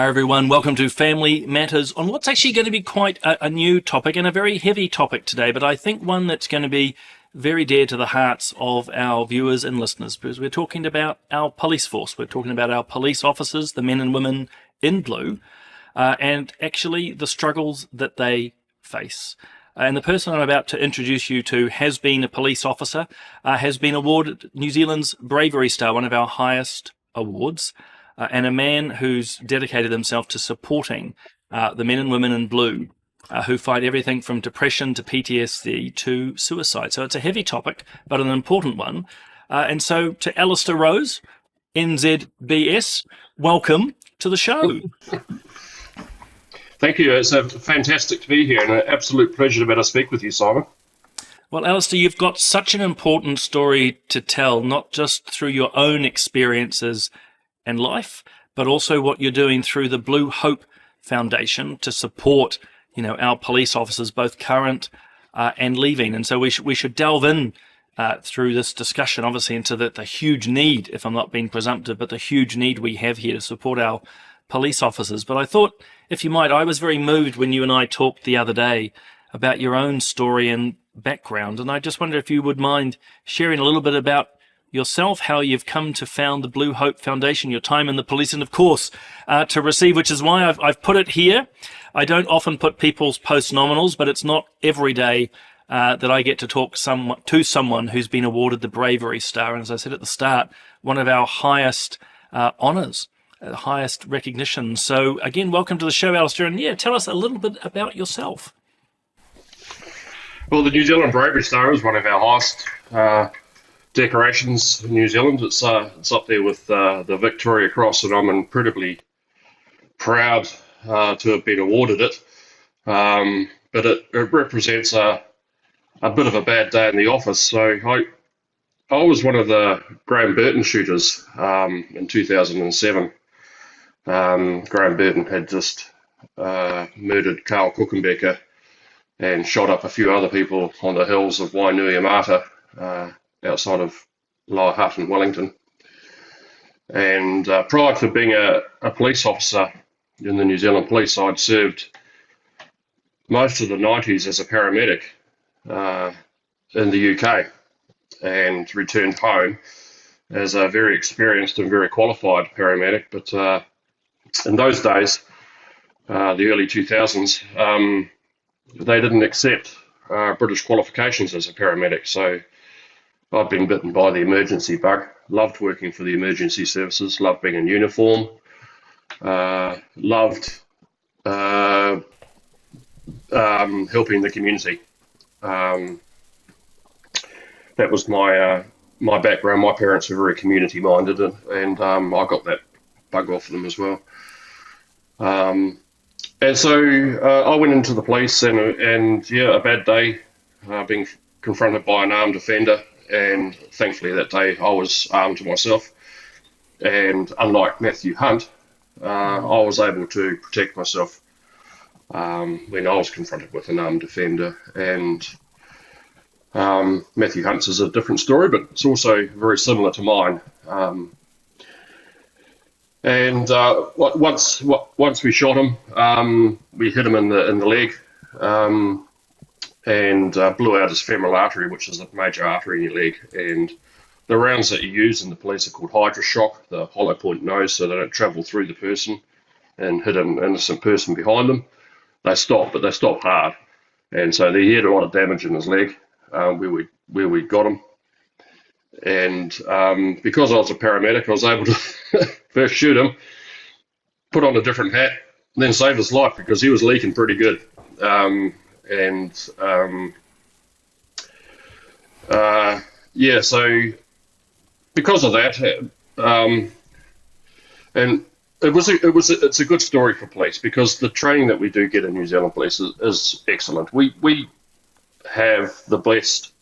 Hi everyone, welcome to Family Matters on what's actually going to be quite a new topic and a very heavy topic today, but I think one that's going to be very dear to the hearts of our viewers and listeners, because we're talking about our police force, we're talking about our police officers, the men and women in blue, and actually the struggles that they face. And the person I'm about to introduce you to has been a police officer, has been awarded New Zealand's Bravery Star, one of our highest awards, and a man who's dedicated himself to supporting the men and women in blue who fight everything from depression to PTSD to suicide. So it's a heavy topic, but an important one. And so to Allister Rose, NZBS, welcome to the show. Thank you. It's fantastic to be here and an absolute pleasure to be able to speak with you, Simon. Well, Alister, you've got such an important story to tell, not just through your own experiences and life, but also what you're doing through the Blue Hope Foundation to support, our police officers, both current and leaving. And so we should delve in through this discussion, obviously, into the huge need, if I'm not being presumptive, but the huge need we have here to support our police officers. But I thought, if you might, I was very moved when you and I talked the other day about your own story and background, and I just wonder if you would mind sharing a little bit about yourself, how you've come to found the Blue Hope Foundation, your time in the police, and of course to receive, which is why I've put it here. I don't often put people's post-nominals, but it's not every day that I get to talk to someone who's been awarded the Bravery Star, and as I said at the start, one of our highest honours, highest recognition. So again, welcome to the show, Alister, and tell us a little bit about yourself. Well, the New Zealand Bravery Star is one of our highest decorations in New Zealand. It's up there with the Victoria Cross, and I'm incredibly proud to have been awarded it. But it represents a bit of a bad day in the office. So I was one of the Graham Burton shooters in 2007. Graham Burton had just murdered Carl Kuchenbecker and shot up a few other people on the hills of Wainuiomata, outside of Lower Hutt in Wellington. And prior to being a police officer in the New Zealand Police, I'd served most of the 90s as a paramedic in the UK and returned home as a very experienced and very qualified paramedic. But in those days, the early 2000s, they didn't accept British qualifications as a paramedic. So I've been bitten by the emergency bug, loved working for the emergency services, loved being in uniform, loved helping the community. That was my background. My parents were very community minded, and I got that bug off them as well. And so I went into the police, and a bad day, being confronted by an armed offender. And thankfully that day I was armed myself, and unlike Matthew Hunt, I was able to protect myself when I was confronted with an armed offender. And Matthew Hunt's is a different story, but it's also very similar to mine. And once we shot him, we hit him in the leg. And blew out his femoral artery, which is a major artery in your leg. And the rounds that you use in the police are called hydroshock, the hollow point nose, so they don't travel through the person and hit an innocent person behind them. They stop, but they stop hard. And so he had a lot of damage in his leg where we got him. And because I was a paramedic, I was able to first shoot him, put on a different hat, and then save his life because he was leaking pretty good. So because of that, and it's a good story for police, because the training that we do get in New Zealand Police is excellent. We have the best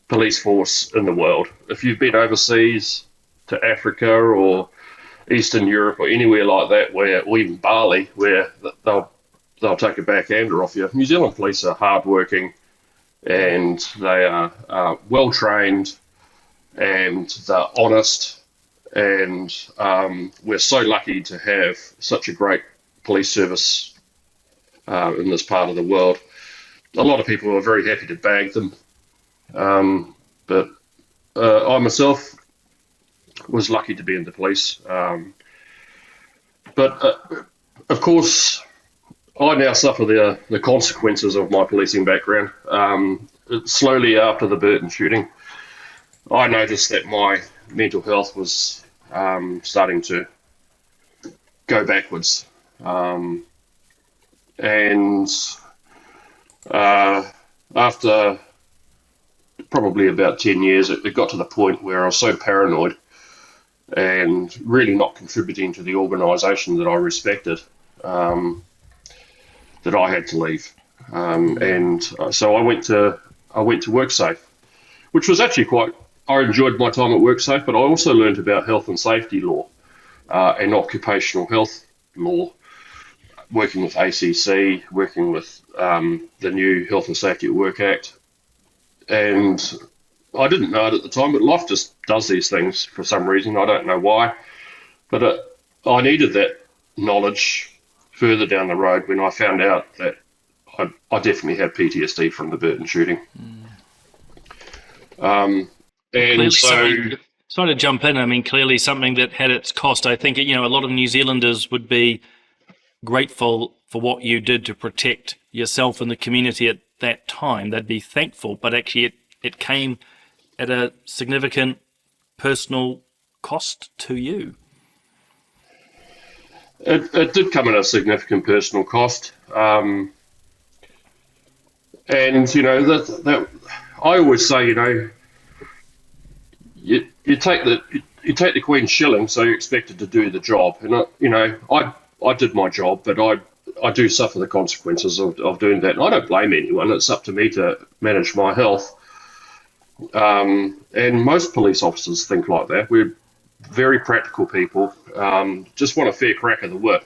police force in the world. If you've been overseas to Africa or Eastern Europe or anywhere like that, or even Bali, where they'll take a backhander off you. New Zealand Police are hardworking, and they are well trained, and they're honest, And we're so lucky to have such a great police service in this part of the world. A lot of people are very happy to bag them, but I myself was lucky to be in the police. But of course, I now suffer the consequences of my policing background. Slowly after the Burton shooting, I noticed that my mental health was starting to go backwards. And after probably about 10 years, it got to the point where I was so paranoid and really not contributing to the organisation that I respected, that I had to leave. And so I went to WorkSafe, which was actually I enjoyed my time at WorkSafe, but I also learned about health and safety law and occupational health law, working with ACC, working with the new Health and Safety at Work Act. And I didn't know it at the time, but life just does these things for some reason. I don't know why. But I needed that knowledge further down the road when I found out that I definitely had PTSD from the Burton shooting. And so... Sorry to jump in. I mean, clearly something that had its cost. I think, a lot of New Zealanders would be grateful for what you did to protect yourself and the community at that time. They'd be thankful, but actually it came at a significant personal cost to you. It did come at a significant personal cost. And, that I always say, you take the Queen's shilling, so you're expected to do the job. And I did my job, but I do suffer the consequences of doing that. And I don't blame anyone. It's up to me to manage my health. And most police officers think like that. We're very practical people, just want a fair crack of the whip,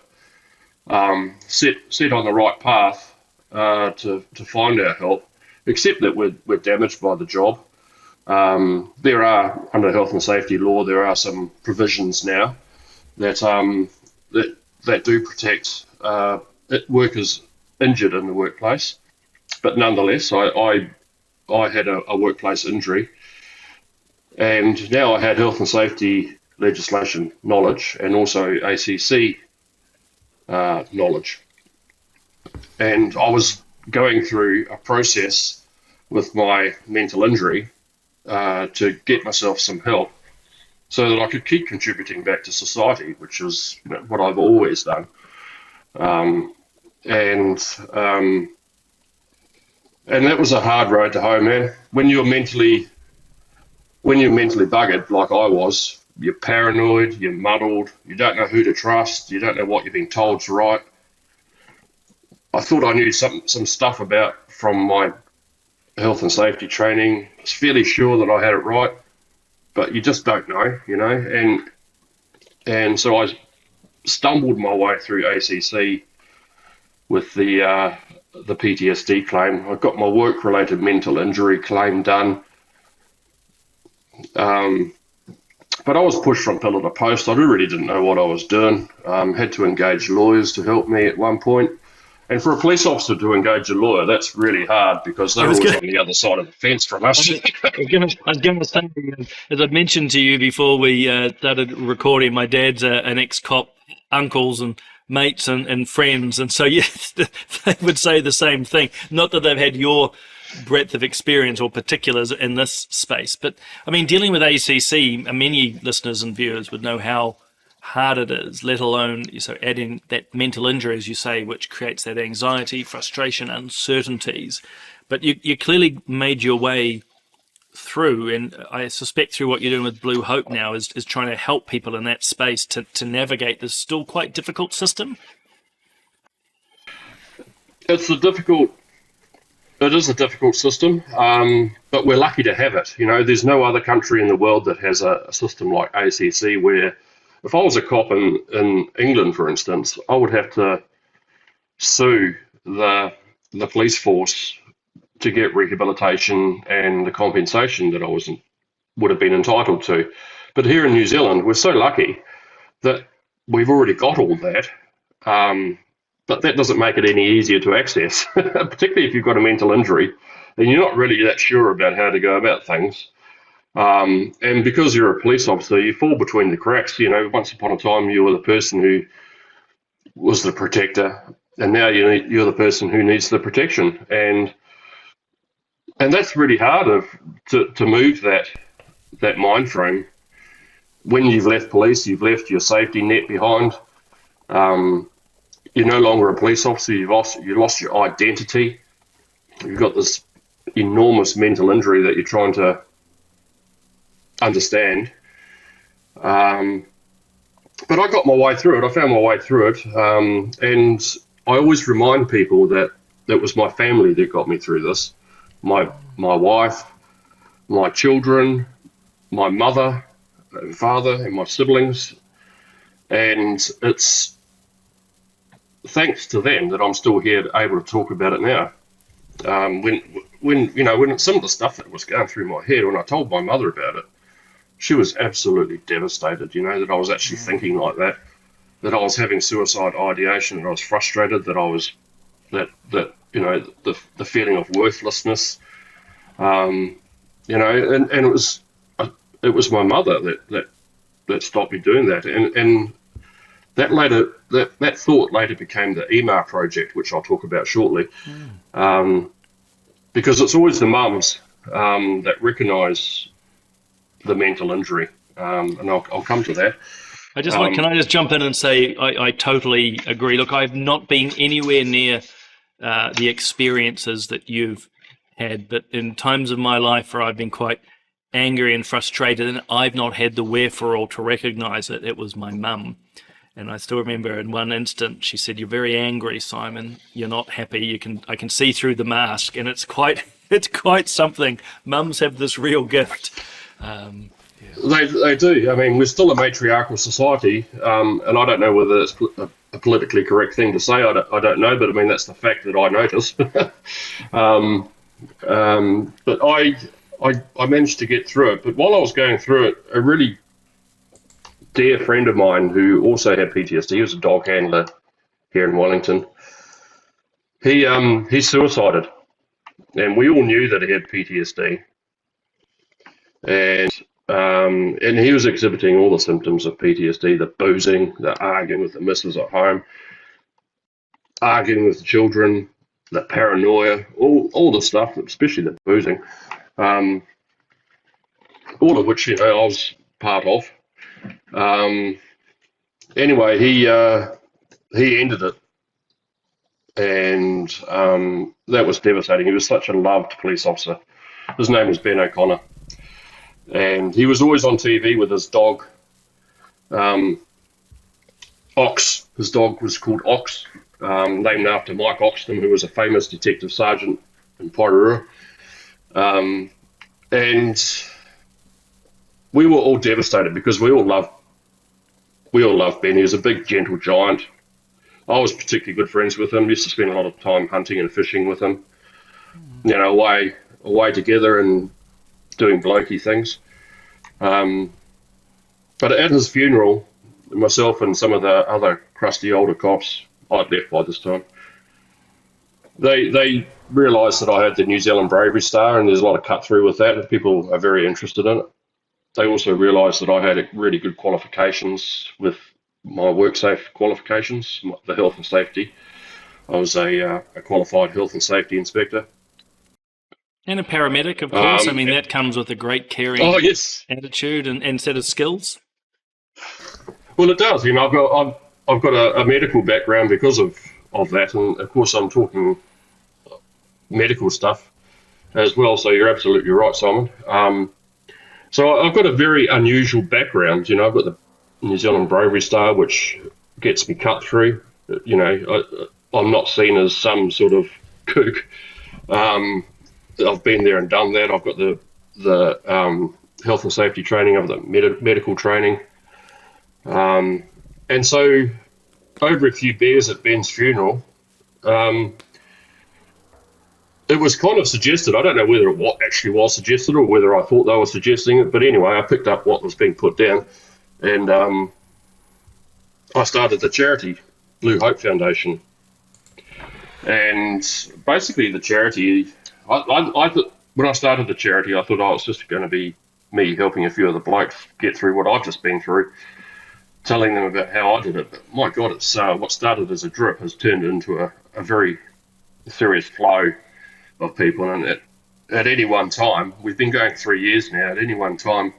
set on the right path to find our help, except that we're damaged by the job. There are, under health and safety law, there are some provisions now that do protect workers injured in the workplace. But nonetheless, I had a workplace injury, and now I had health and safety legislation knowledge and also ACC knowledge. And I was going through a process with my mental injury to get myself some help so that I could keep contributing back to society, which is what I've always done. And that was a hard road to hoe, man. When you're mentally buggered like I was, you're paranoid, you're muddled, you don't know who to trust, you don't know what you're being told's right. I thought I knew some stuff from my health and safety training. I was fairly sure that I had it right, but you just don't know, And so I stumbled my way through ACC with the PTSD claim. I got my work-related mental injury claim done. But I was pushed from pillar to post. I really didn't know what I was doing. Had to engage lawyers to help me at one point. And for a police officer to engage a lawyer, that's really hard because they're always on the other side of the fence from us. I was going to say, as I mentioned to you before we started recording, my dad's an ex-cop, uncles and mates and friends. And so, yes, they would say the same thing. Not that they've had your breadth of experience or particulars in this space. But, I mean, dealing with ACC, many listeners and viewers would know how hard it is, let alone adding that mental injury, as you say, which creates that anxiety, frustration, uncertainties. But you clearly made your way through, and I suspect through what you're doing with Blue Hope now is trying to help people in that space to navigate this still quite difficult system. It is a difficult system, but we're lucky to have it. There's no other country in the world that has a system like ACC where if I was a cop in England, for instance, I would have to sue the police force to get rehabilitation and the compensation that I would have been entitled to. But here in New Zealand, we're so lucky that we've already got all that. But that doesn't make it any easier to access, particularly if you've got a mental injury and you're not really that sure about how to go about things. And because you're a police officer, you fall between the cracks. Once upon a time, you were the person who was the protector, and now you're the person who needs the protection. And that's really hard to move that mind frame. When you've left police, you've left your safety net behind. You're no longer a police officer. You lost your identity. You've got this enormous mental injury that you're trying to understand. But I got my way through it. I found my way through it. And I always remind people that it was my family that got me through this. My wife, my children, my mother and father, and my siblings. And it's thanks to them that I'm still here able to talk about it now. When some of the stuff that was going through my head, when I told my mother about it, she was absolutely devastated, that I was actually thinking like that I was having suicide ideation, that I was frustrated, that I was, the feeling of worthlessness, and it was my mother that stopped me doing that. And that thought later became the EMAR project, which I'll talk about shortly, because it's always the mums that recognise the mental injury, and I'll come to that. Can I just jump in and say I totally agree. Look, I've not been anywhere near the experiences that you've had, but in times of my life where I've been quite angry and frustrated, and I've not had the wherefore to recognise it, it was my mum. And I still remember in one instant she said, "You're very angry, Simon. You're not happy. I can see through the mask." And it's quite something. Mums have this real gift. They do. I mean, we're still a matriarchal society, and I don't know whether it's a politically correct thing to say. I don't know, but I mean that's the fact that I notice. But I managed to get through it. But while I was going through it, a really dear friend of mine who also had PTSD, he was a dog handler here in Wellington. He suicided, and we all knew that he had PTSD, and he was exhibiting all the symptoms of PTSD: the boozing, the arguing with the missus at home, arguing with the children, the paranoia, all the stuff, especially the boozing, all of which I was part of. Anyway, he ended it, and that was devastating. He was such a loved police officer. His name was Ben O'Connor, and he was always on TV with his dog, Ox. His dog was called Ox, named after Mike Oxton, who was a famous detective sergeant in Porirua. And we were all devastated because we all loved Ben. He was a big, gentle giant. I was particularly good friends with him. Used to spend a lot of time hunting and fishing with him. Away together and doing blokey things. But at his funeral, myself and some of the other crusty older cops, I'd left by this time, they realised that I had the New Zealand Bravery Star, and there's a lot of cut through with that, and people are very interested in it. They also realised that I had really good qualifications with my WorkSafe qualifications, the health and safety. I was a qualified health and safety inspector. And a paramedic, of course. I mean, that comes with a great caring attitude and set of skills. Well, it does. I've got a medical background because of that, and of course I'm talking medical stuff as well. So you're absolutely right, Simon. So I've got a very unusual background. I've got the New Zealand Bravery Star, which gets me cut through. I'm not seen as some sort of kook. I've been there and done that. I've got the health and safety training. I've got medical training. And so over a few beers at Ben's funeral, it was kind of suggested. I don't know whether it actually was suggested or whether I thought they were suggesting it. But anyway, I picked up what was being put down, and I started the charity, Blue Hope Foundation. And basically, the charity, I thought when I started the charity, I thought, oh, it's just going to be me helping a few of the blokes get through what I've just been through, telling them about how I did it. But my God, it's what started as a drip has turned into a very serious flow of people. And at any one time, we've been going 3 years now, at any one time,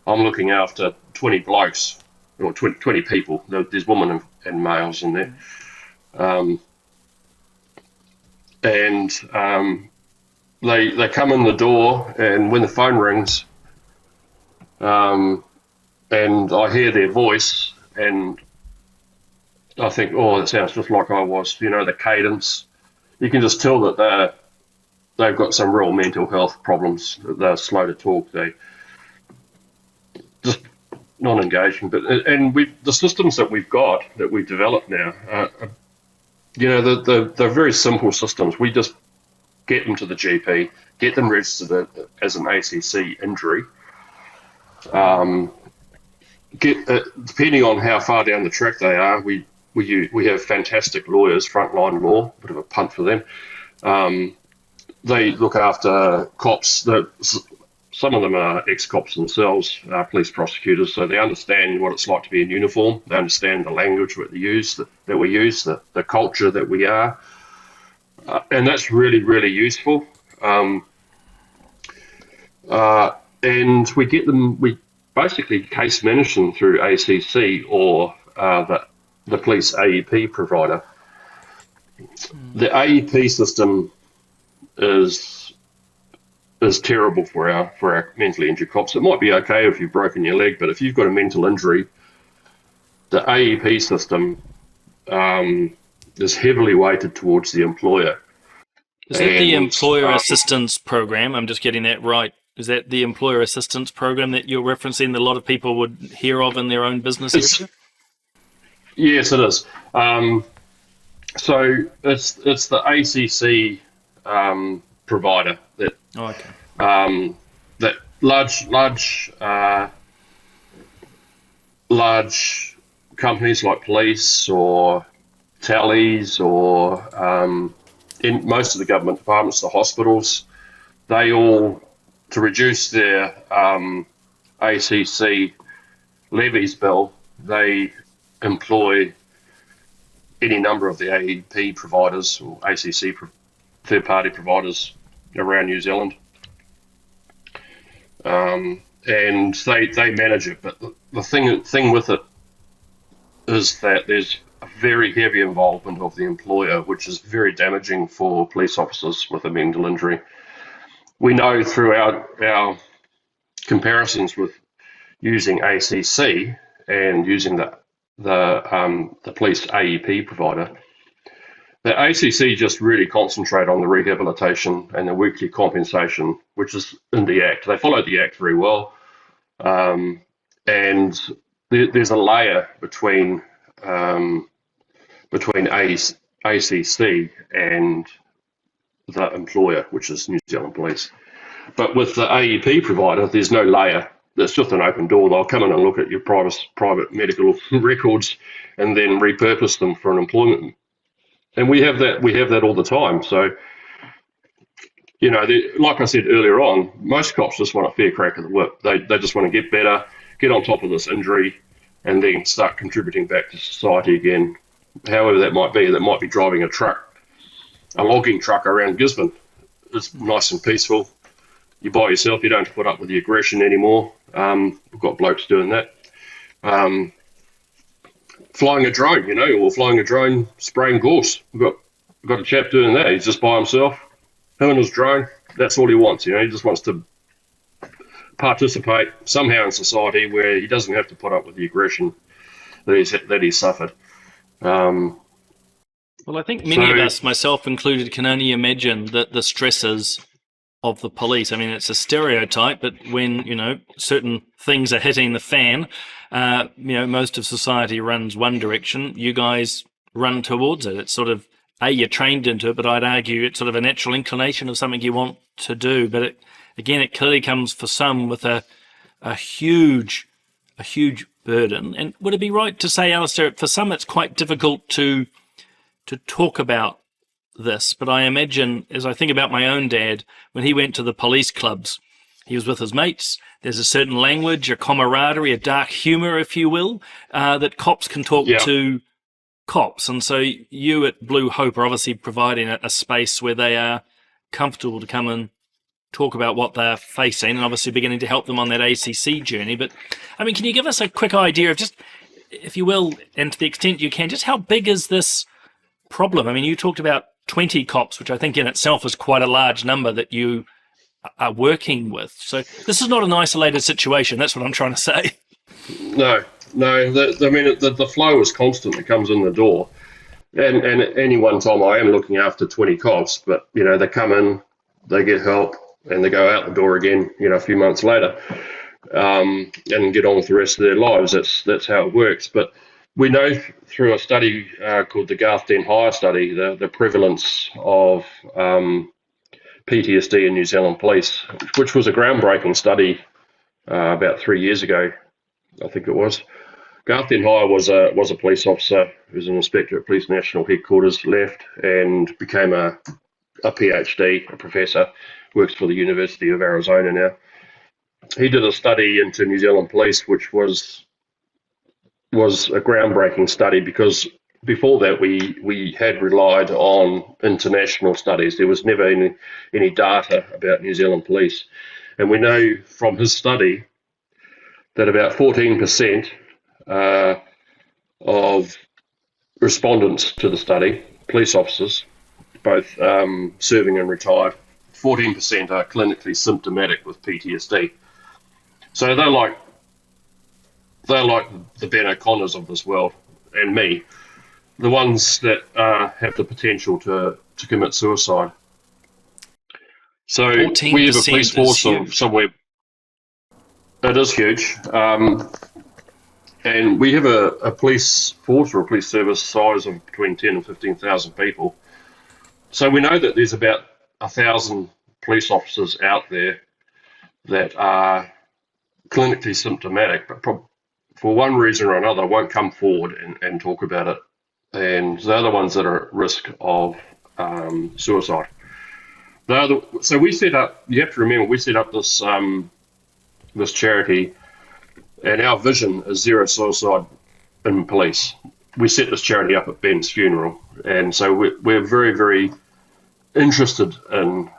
I'm looking after 20 blokes, or 20 people. There's women and males in there. They come in the door, and when the phone rings, and I hear their voice, and I think, oh, that sounds just like I was. The cadence. You can just tell that they've got some real mental health problems. They're slow to talk. They just non-engaging. And the systems that we've got, that we've developed now, they're very simple systems. We just get them to the GP, get them registered as an ACC injury. Depending on how far down the track they are, we have fantastic lawyers, frontline law, bit of a punt for them. They look after cops. Some of them are ex-cops themselves, police prosecutors, so they understand what it's like to be in uniform. They understand the language that we use, the culture that we are, and that's really, really useful. And we get them. We basically case manage them through ACC or the police AEP provider. The AEP system is terrible for our mentally injured cops. It might be okay if you've broken your leg, but if you've got a mental injury, the AEP system is heavily weighted towards the employer. Is that the employer assistance program? I'm just getting that right. Is that the employer assistance program that you're referencing that a lot of people would hear of in their own business area? Yes, it is. So it's the ACC provider that that large companies like police or tallies or in most of the government departments, the hospitals, they all, to reduce their ACC levies bill, they employ any number of the AEP providers or ACC third-party providers around New Zealand, and they manage it. But the thing with it is that there's a very heavy involvement of the employer, which is very damaging for police officers with a mental injury. We know through our comparisons with using ACC and using the police AEP provider, the ACC just really concentrate on the rehabilitation and the weekly compensation, which is in the Act. They follow the Act very well, and there's a layer between ACC and the employer, which is New Zealand Police. But with the AEP provider, there's no layer. It's just an open door. They'll come in and look at your private medical records and then repurpose them for an employment. And we have that all the time. So, like I said earlier on, most cops just want a fair crack at the whip. They just want to get better, get on top of this injury, and then start contributing back to society again. However that might be. That might be driving a logging truck around Gisborne. It's nice and peaceful. You're by yourself. You don't have to put up with the aggression anymore. We've got blokes doing that. Flying a drone, or flying a drone spraying gorse. We've got a chap doing that. He's just by himself, him and his drone. That's all he wants. He just wants to participate somehow in society where he doesn't have to put up with the aggression that he's suffered. Well, I think many of us, myself included, can only imagine that the stresses of the police. I mean, it's a stereotype, but when, certain things are hitting the fan, most of society runs one direction. You guys run towards it. It's sort of you're trained into it, but I'd argue it's sort of a natural inclination of something you want to do. But it clearly comes for some with a huge burden. And would it be right to say, Alister, for some it's quite difficult to talk about this? But I imagine, as I think about my own dad, when he went to the police clubs, he was with his mates. There's a certain language, a camaraderie, a dark humour, if you will, that cops can talk to cops. And so you at Blue Hope are obviously providing a space where they are comfortable to come and talk about what they're facing, and obviously beginning to help them on that ACC journey. But, I mean, can you give us a quick idea of just, if you will, and to the extent you can, just how big is this problem? I mean, you talked about 20 cops, which I think in itself is quite a large number that you are working with. So this is not an isolated situation. That's what I'm trying to say. No. The flow is constant that comes in the door. And at any one time I am looking after 20 cops, but, they come in, they get help, and they go out the door again, a few months later, and get on with the rest of their lives. That's how it works. But we know through a study called the Garth Den Hire study, the prevalence of PTSD in New Zealand police, which was a groundbreaking study about 3 years ago, I think it was. Garth Den Hire was a police officer who was an inspector at Police National Headquarters, left and became a PhD, a professor, works for the University of Arizona now. He did a study into New Zealand police, which was a groundbreaking study, because before that we had relied on international studies. There was never any data about New Zealand police. And we know from his study that about 14% of respondents to the study, police officers, both serving and retired, 14% are clinically symptomatic with PTSD. So they're like the Ben O'Connors of this world, and me, the ones that have the potential to commit suicide. So we have a police force of somewhere. It is huge. And we have a police force or a police service size of between 10 and 15,000 people. So we know that there's about 1,000 police officers out there that are clinically symptomatic, but for one reason or another won't come forward and talk about it. And they're the ones that are at risk of suicide. So we set up, you have to remember, we set up this charity, and our vision is zero suicide in police. We set this charity up at Ben's funeral, and so we're very, very interested in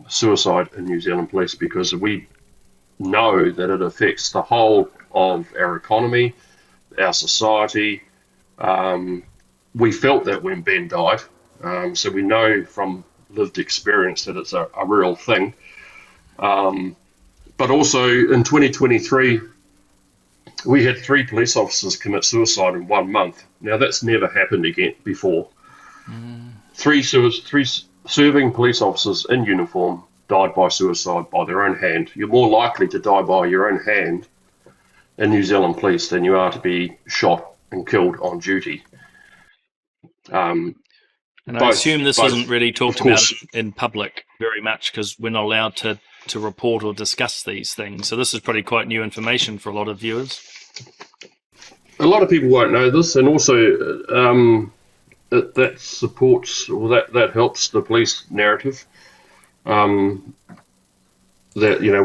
suicide in New Zealand police, because we know that it affects the whole of our economy, our society. We felt that when Ben died, so we know from lived experience that it's a real thing. But also in 2023, we had 3 police officers commit suicide in 1 month. Now that's never happened again before. 3 serving police officers in uniform died by suicide by their own hand. You're more likely to die by your own hand in New Zealand police than you are to be shot and killed on duty. And I assume this isn't really talked about in public very much, because we're not allowed to report or discuss these things. So this is probably quite new information for a lot of viewers. A lot of people won't know this, and also that supports, or that helps the police narrative. That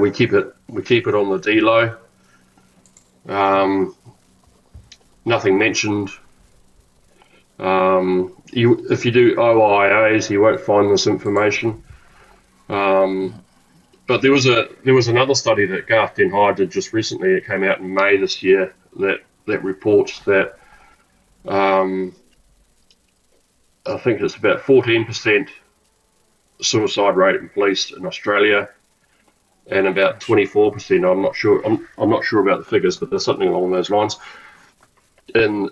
we keep it on the D-low. Nothing mentioned. If you do OIAs, you won't find this information. But there was another study that Garth Den Hire did just recently. It came out in May this year that reports that I think it's about 14% suicide rate in police in Australia, and about 24%. I'm not sure about the figures, but there's something along those lines in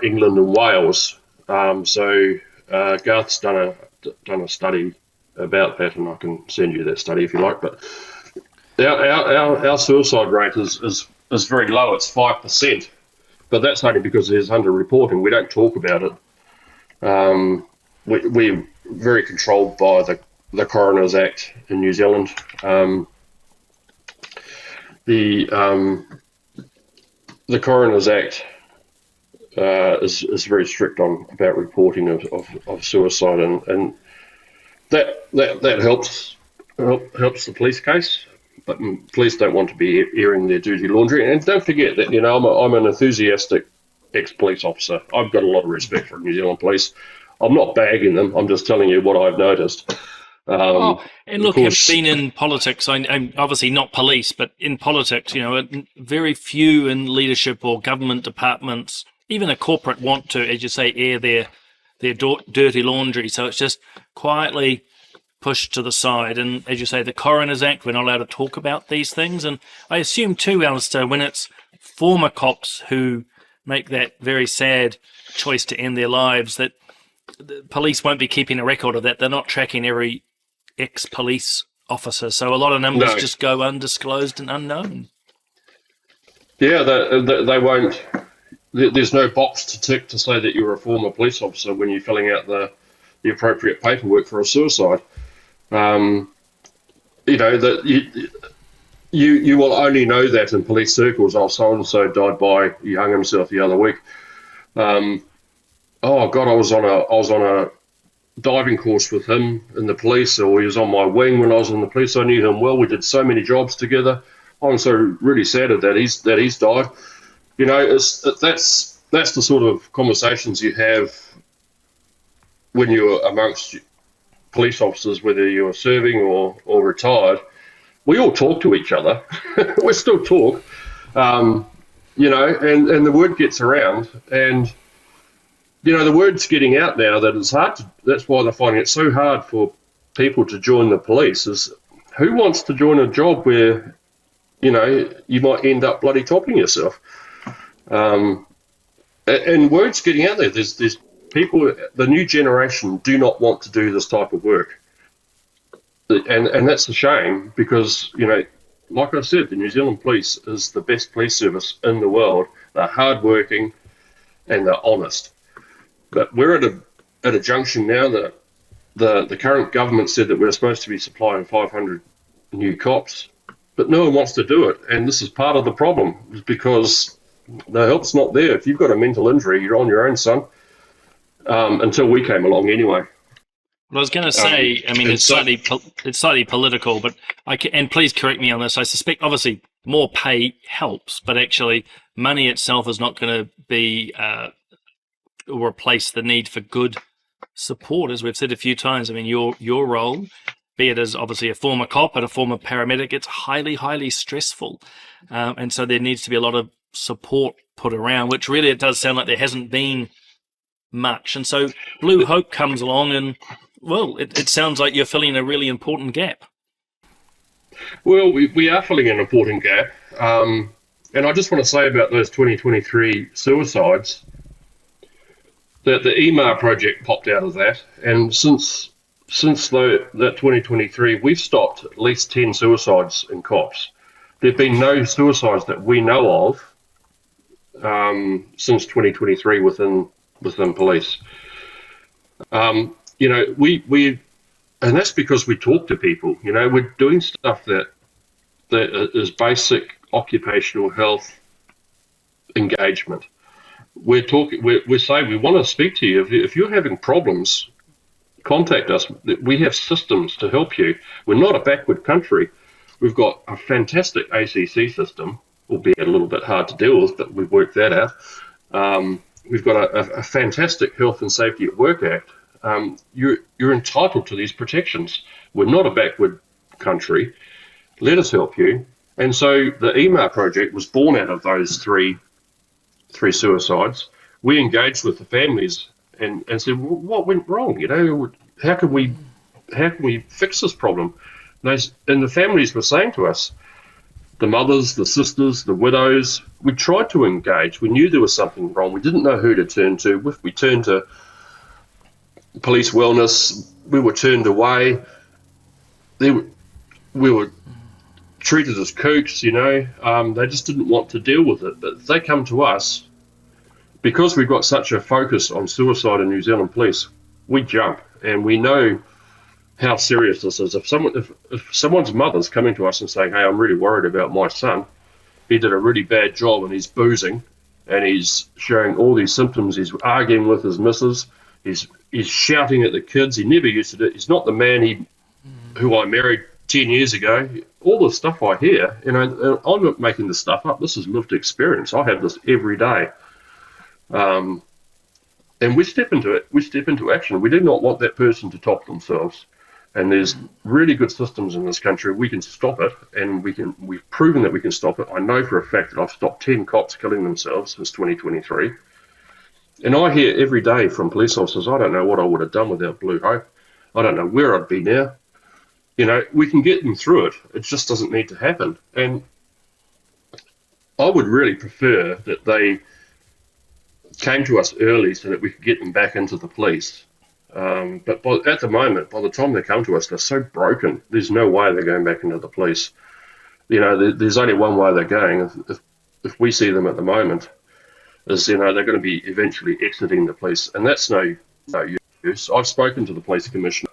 England and Wales. So Garth's done a study about that, and I can send you that study if you like. But our suicide rate is very low. It's 5%, but that's only because there's under-reporting. We don't talk about it. we're very controlled by the Coroner's Act in New Zealand. The Coroner's Act is very strict about reporting of suicide, and that helps the police case. But police don't want to be airing their dirty laundry. And don't forget that, I'm an enthusiastic ex-police officer. I've got a lot of respect for New Zealand police. I'm not bagging them. I'm just telling you what I've noticed. And look, having been in politics, I'm obviously not police, but in politics, very few in leadership or government departments, even a corporate, want to, as you say, air their dirty laundry. So it's just quietly pushed to the side. And as you say, the Coroner's Act, we're not allowed to talk about these things. And I assume too, Alister, when it's former cops who make that very sad choice to end their lives, that the police won't be keeping a record of that. They're not tracking every ex-police officer. So a lot of numbers just go undisclosed and unknown. Yeah, they won't. There's no box to tick to say that you're a former police officer when you're filling out the appropriate paperwork for a suicide. You will only know that in police circles. Oh, so and so died he hung himself the other week. Oh God, I was on a diving course with him in the police, or he was on my wing when I was in the police. I knew him well. We did so many jobs together. I'm so really sad that he's died. That's the sort of conversations you have when you're amongst police officers, whether you're serving or retired. We all talk to each other. We still talk, and the word gets around, and the word's getting out now that it's hard to. That's why they're finding it so hard for people to join the police. Is who wants to join a job where you might end up bloody toppling yourself? And word's getting out there. There's people, the new generation do not want to do this type of work. And that's a shame because, like I said, the New Zealand Police is the best police service in the world. They're hardworking and they're honest. But we're at a junction now that the current government said that we're supposed to be supplying 500 new cops, but no one wants to do it. And this is part of the problem, is because the help's not there. If you've got a mental injury, you're on your own, son. Until we came along, anyway. Well, I was going to say, it's slightly political, but and please correct me on this. I suspect, obviously, more pay helps, but actually, money itself is not going to be replace the need for good support, as we've said a few times. Your role, be it as obviously a former cop and a former paramedic, it's highly, highly stressful, and so there needs to be a lot of support put around, which really it does sound like there hasn't been much. And so Blue Hope comes along and, well, it sounds like you're filling a really important gap. Well, we are filling an important gap. And I just want to say about those 2023 suicides, that the EMAR project popped out of that. And since that 2023, we've stopped at least 10 suicides in cops. There have been no suicides that we know of since 2023 within police. And that's because we talk to people. We're doing stuff that is basic occupational health engagement. We're saying we want to speak to you. If you're having problems, contact us. We have systems to help you. We're not a backward country. We've got a fantastic ACC system, albeit a little bit hard to deal with, but we've worked that out. We've got a fantastic Health and Safety at Work Act. You're entitled to these protections. We're not a backward country. Let us help you. And so the EMAR project was born out of those three suicides. We engaged with the families and said, well, what went wrong? How can we fix this problem? And the families were saying to us, the mothers, the sisters, the widows, we tried to engage. We knew there was something wrong. We didn't know who to turn to. We turned to police wellness. We were turned away. We were treated as kooks, They just didn't want to deal with it. But they come to us because we've got such a focus on suicide in New Zealand Police. we jump, and we know how serious this is. If someone's mother's coming to us and saying, "Hey, I'm really worried about my son. He did a really bad job and he's boozing and he's showing all these symptoms. He's arguing with his missus. He's shouting at the kids. He never used to do it. He's not the man who I married 10 years ago." All the stuff I hear, I'm not making this stuff up. This is lived experience. I have this every day. And we step into it. We step into action. We do not want that person to top themselves. And there's really good systems in this country. We can stop it, and we've proven that we can stop it. I know for a fact that I've stopped 10 cops killing themselves since 2023. And I hear every day from police officers, "I don't know what I would have done without Blue Hope. I don't know where I'd be now." We can get them through it. It just doesn't need to happen. And I would really prefer that they came to us early so that we could get them back into the police. But at the moment, by the time they come to us, they're so broken. There's no way they're going back into the police. There's only one way they're going. If we see them at the moment, is they're going to be eventually exiting the police, and that's no use. I've spoken to the police commissioner,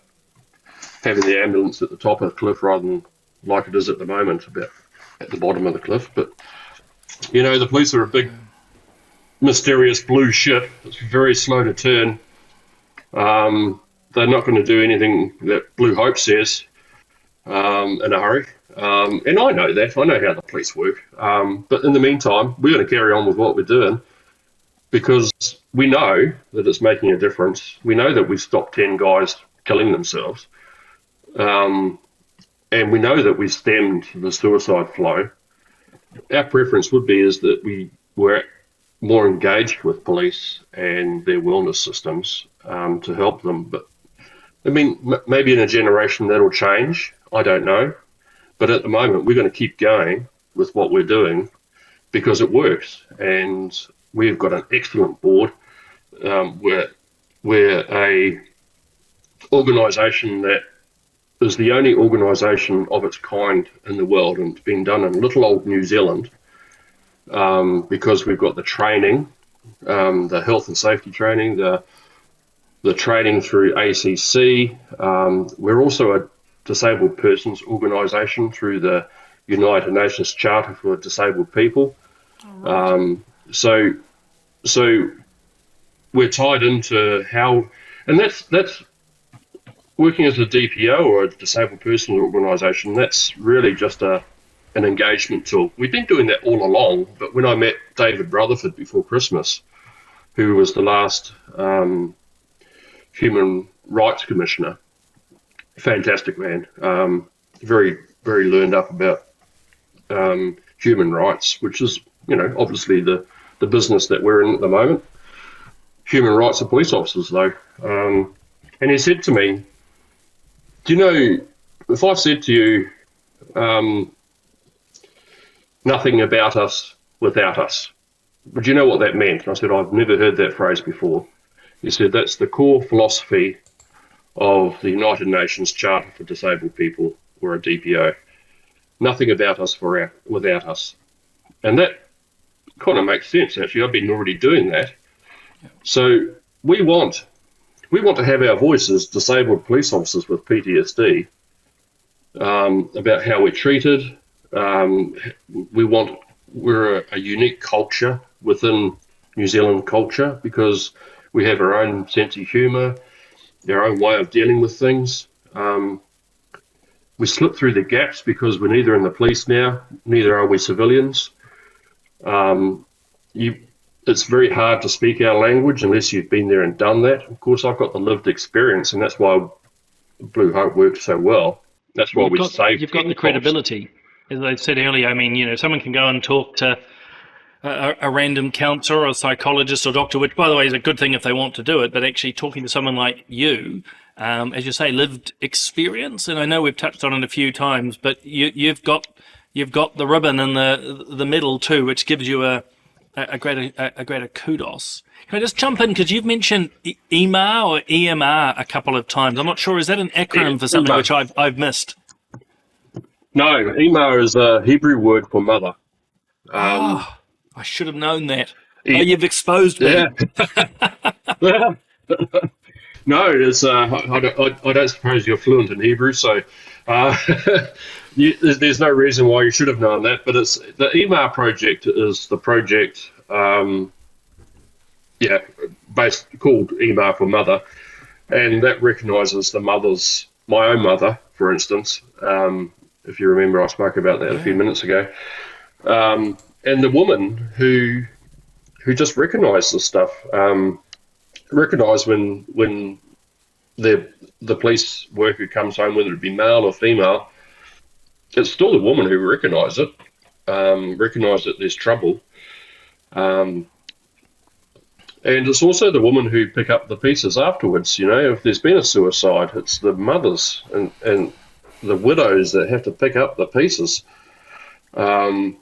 having the ambulance at the top of the cliff rather than like it is at the moment, about at the bottom of the cliff. But the police are a big, mysterious blue ship. It's very slow to turn. They're not going to do anything that Blue Hope says in a hurry. And I know that. I know how the police work. But in the meantime, we're going to carry on with what we're doing because we know that it's making a difference. We know that we've stopped 10 guys killing themselves. And we know that we stemmed the suicide flow. Our preference would be is that we were more engaged with police and their wellness systems to help them. But maybe in a generation that'll change. I don't know. But at the moment, we're going to keep going with what we're doing because it works. And we've got an excellent board. We're a organisation that is the only organisation of its kind in the world, and it's been done in little old New Zealand because we've got the training, the health and safety training, the training through ACC. We're also a disabled persons organisation through the United Nations Charter for Disabled People. Right. So we're tied into how, and that's working as a DPO or a disabled persons organisation. That's really just an engagement tool. We've been doing that all along, but when I met David Rutherford before Christmas, who was the last Human Rights Commissioner, fantastic man, very, very learned up about human rights, which is, obviously the business that we're in at the moment. Human rights of police officers, though. And he said to me, "Do you know, if I said to you, nothing about us without us, would you know what that meant?" And I said, "I've never heard that phrase before." He said, "That's the core philosophy of the United Nations Charter for Disabled People, or a DPO. Nothing about us without us." And that kind of makes sense, actually. I've been already doing that. So we want to have our voice as disabled police officers with PTSD about how we're treated. We're a unique culture within New Zealand culture because we have our own sense of humour, our own way of dealing with things. We slip through the gaps because we're neither in the police now, neither are we civilians. It's very hard to speak our language unless you've been there and done that. Of course, I've got the lived experience, and that's why Blue Hope works so well. That's why you've got the credibility. As I said earlier, someone can go and talk to a random counsellor or psychologist or doctor, which, by the way, is a good thing if they want to do it, but actually talking to someone like you, as you say, lived experience, and I know we've touched on it a few times, but you've got the ribbon in the middle too, which gives you a greater kudos. Can I just jump in, because you've mentioned EMAR or EMR a couple of times. I'm not sure, is that an acronym for something which I've missed? No, EMAR is a Hebrew word for mother. I should have known that. You've exposed me. Yeah. No, it's I don't suppose you're fluent in Hebrew, so uh, there's no reason why you should have known that. But it's the EMAR project is the project, yeah, based called EMAR for mother, and that recognises the mothers. My own mother, for instance, if you remember, I spoke about that a few minutes ago, and the woman who just recognised this stuff, recognise when the police worker comes home, whether it be male or female, it's still the woman who recognise it, recognise that there's trouble, um, and it's also the woman who pick up the pieces afterwards. You know, if there's been a suicide, it's the mothers and the widows that have to pick up the pieces, and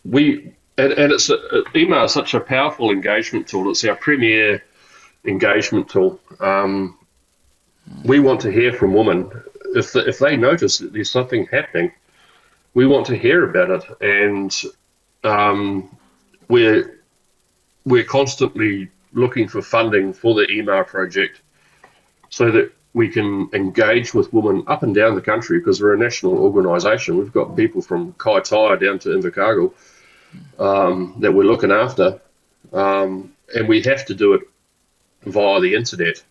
it's email is such a powerful engagement tool. It's our premier engagement tool. We want to hear from women if they notice that there's something happening. We want to hear about it, and we're constantly looking for funding for the EMAR project so that we can engage with women up and down the country, because we're a national organisation. We've got people from Kaitaia down to Invercargill that we're looking after, and we have to do it via the internet.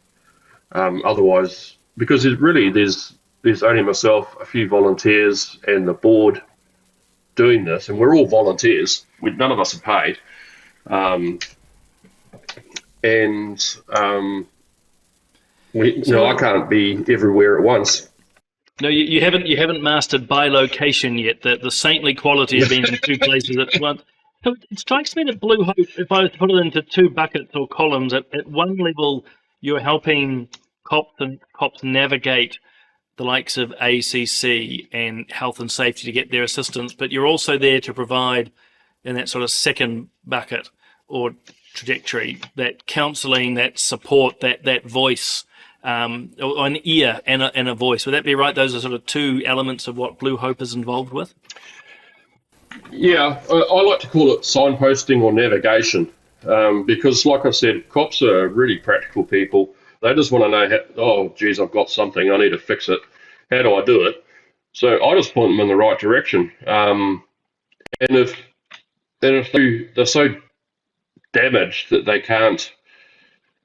Otherwise, because there's only myself, a few volunteers, and the board doing this, and we're all volunteers. None of us are paid, I can't be everywhere at once. No, you haven't mastered bilocation yet. The saintly quality of being in two places at once. So it strikes me that Blue Hope, if I put it into two buckets or columns, at one level you're helping cops navigate the likes of ACC and health and safety to get their assistance, but you're also there to provide, in that sort of second bucket or trajectory, that counselling, that support, that voice, or an ear and a voice. Would that be right? Those are sort of two elements of what Blue Hope is involved with. Yeah, I like to call it signposting or navigation, because, like I said, cops are really practical people. They just want to know, oh, geez, I've got something, I need to fix it. How do I do it? So I just point them in the right direction. And if they're so damaged that they can't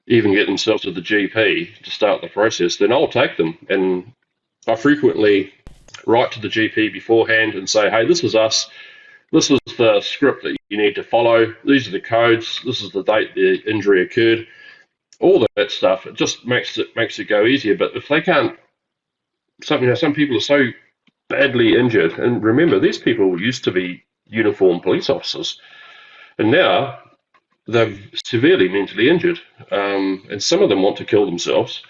even get themselves to the GP to start the process, then I'll take them. And I frequently write to the GP beforehand and say, hey, this is us. This is the script that you need to follow. These are the codes. This is the date the injury occurred. All that stuff. It just makes it go easier. But if they can't, some people are so badly injured. And remember, these people used to be uniformed police officers, and now they're severely mentally injured. And some of them want to kill themselves.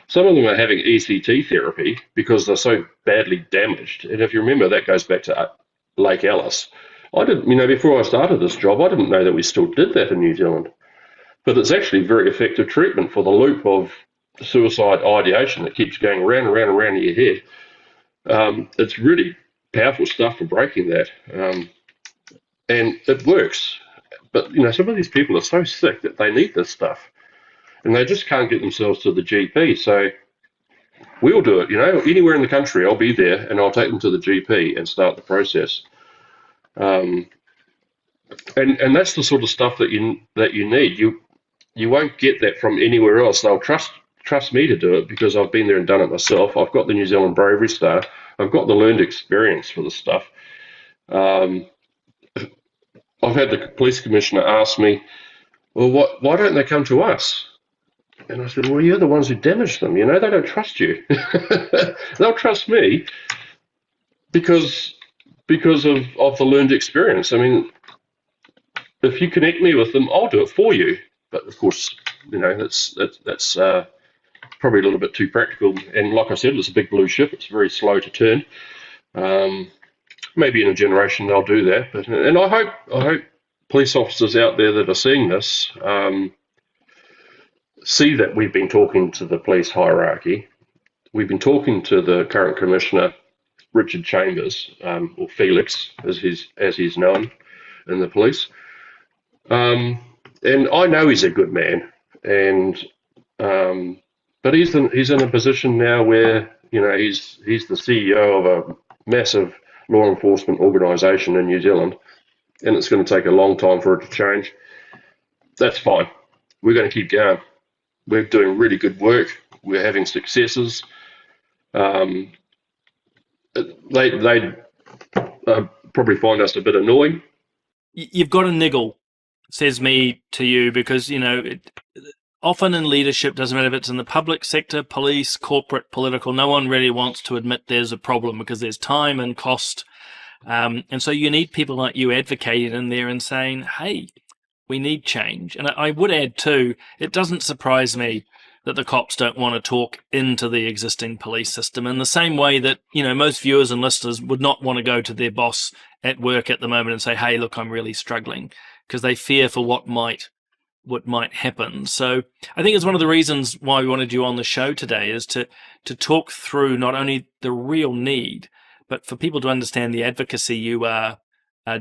Some of them are having ECT therapy because they're so badly damaged. And if you remember, that goes back to Lake Alice. I didn't, before I started this job, I didn't know that we still did that in New Zealand. But it's actually very effective treatment for the loop of suicide ideation that keeps going round and round and round in your head. It's really powerful stuff for breaking that. And it works. But, some of these people are so sick that they need this stuff. And they just can't get themselves to the GP. So we'll do it, anywhere in the country, I'll be there and I'll take them to the GP and start the process. And that's the sort of stuff that you need. You won't get that from anywhere else. They'll trust me to do it because I've been there and done it myself. I've got the New Zealand Bravery Star. I've got the learned experience for the stuff. I've had the police commissioner ask me, well, why don't they come to us? And I said, well, you're the ones who damaged them. They don't trust you. They'll trust me because of the learned experience. If you connect me with them, I'll do it for you. But of course, that's probably a little bit too practical. And like I said, it's a big blue ship. It's very slow to turn. Maybe in a generation they'll do that. And I hope police officers out there that are seeing this see that we've been talking to the police hierarchy. We've been talking to the current commissioner, Richard Chambers, or Felix, as he's known in the police. And I know he's a good man. and but he's in a position now where he's the CEO of a massive law enforcement organisation in New Zealand, and it's going to take a long time for it to change. That's fine. We're going to keep going. We're doing really good work. We're having successes. They probably find us a bit annoying. You've got a niggle, says me to you, because often in leadership, doesn't matter if it's in the public sector, police, corporate, political, no one really wants to admit there's a problem because there's time and cost. And so you need people like you advocating in there and saying, hey, we need change. And I would add too, it doesn't surprise me that the cops don't want to talk into the existing police system in the same way that, most viewers and listeners would not want to go to their boss at work at the moment and say, hey, look, I'm really struggling, because they fear for what might happen. So I think it's one of the reasons why we wanted you on the show today, is to talk through not only the real need, but for people to understand the advocacy you are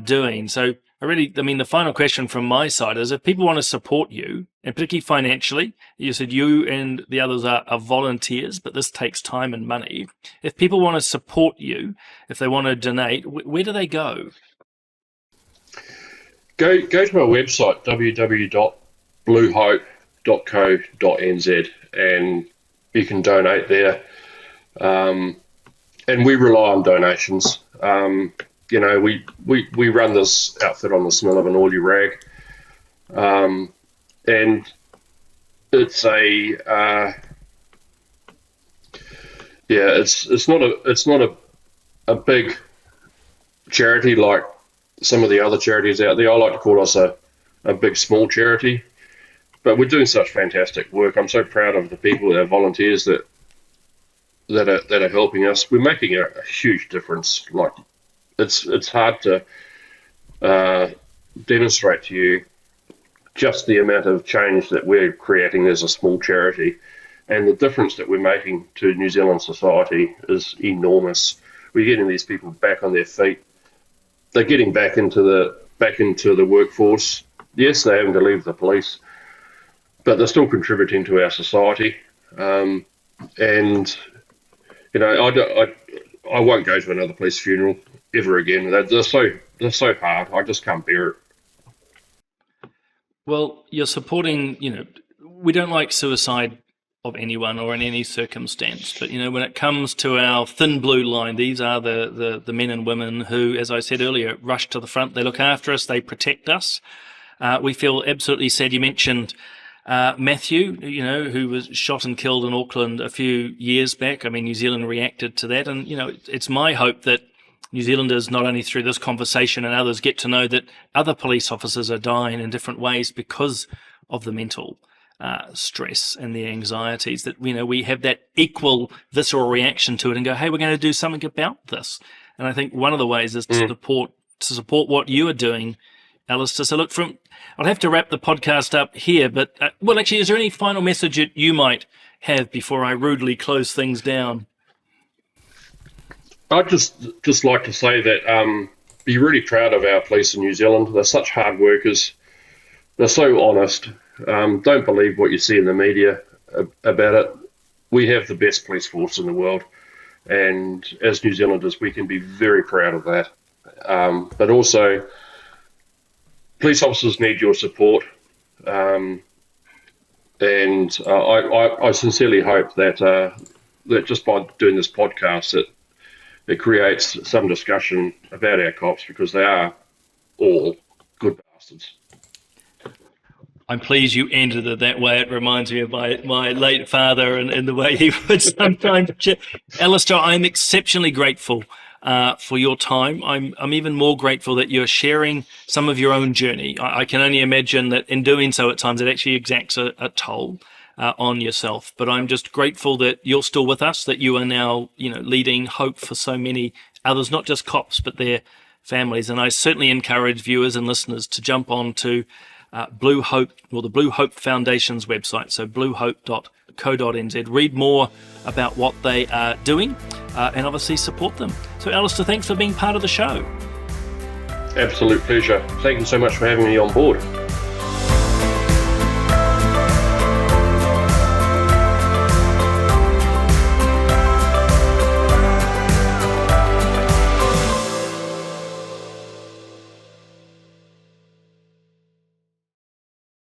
doing. So the final question from my side is, if people want to support you, and particularly financially, you said you and the others are volunteers, but this takes time and money. If people want to support you, if they want to donate, where do they go? Go to our website, www.bluehope.co.nz, and you can donate there. And we rely on donations. We run this outfit on the smell of an oily rag, and it's it's not a big charity like some of the other charities out there. I like to call us a big small charity, but we're doing such fantastic work. I'm so proud of the people, our volunteers that are helping us. We're making a huge difference. Like, it's hard to demonstrate to you just the amount of change that we're creating as a small charity, and the difference that we're making to New Zealand society is enormous. We're getting these people back on their feet. They're getting back into the workforce. Yes, they're having to leave the police, but they're still contributing to our society. And I won't go to another police funeral ever again. They're so hard. I just can't bear it. Well, you're supporting. We don't like suicide of anyone or in any circumstance, but when it comes to our thin blue line, these are the men and women who, as I said earlier, rush to the front. They look after us. They protect us. We feel absolutely sad. You mentioned Matthew, who was shot and killed in Auckland a few years back. I mean, New Zealand reacted to that. And, it's my hope that New Zealanders, not only through this conversation and others, get to know that other police officers are dying in different ways because of the mental stress and the anxieties, that, we have that equal visceral reaction to it and go, hey, we're going to do something about this. And I think one of the ways is to support what you are doing, Alister. So look, I'll have to wrap the podcast up here, but actually, is there any final message that you might have before I rudely close things down? I'd just like to say that be really proud of our police in New Zealand. They're such hard workers. They're so honest. Don't believe what you see in the media about it. We have the best police force in the world, and as New Zealanders, we can be very proud of that. But also, police officers need your support, and I sincerely hope that just by doing this podcast, that it creates some discussion about our cops, because they are all good bastards. I'm pleased you ended it that way. It reminds me of my late father and the way he would sometimes. Alister, I'm exceptionally grateful for your time. I'm even more grateful that you're sharing some of your own journey. I can only imagine that in doing so at times it actually exacts a toll on yourself. But I'm just grateful that you're still with us, that you are now leading hope for so many others, not just cops, but their families. And I certainly encourage viewers and listeners to jump on to Blue Hope, or the Blue Hope Foundation's website, so bluehope.co.nz. Read more about what they are doing and obviously support them. So Alister, thanks for being part of the show. Absolute pleasure. Thank you so much for having me on board.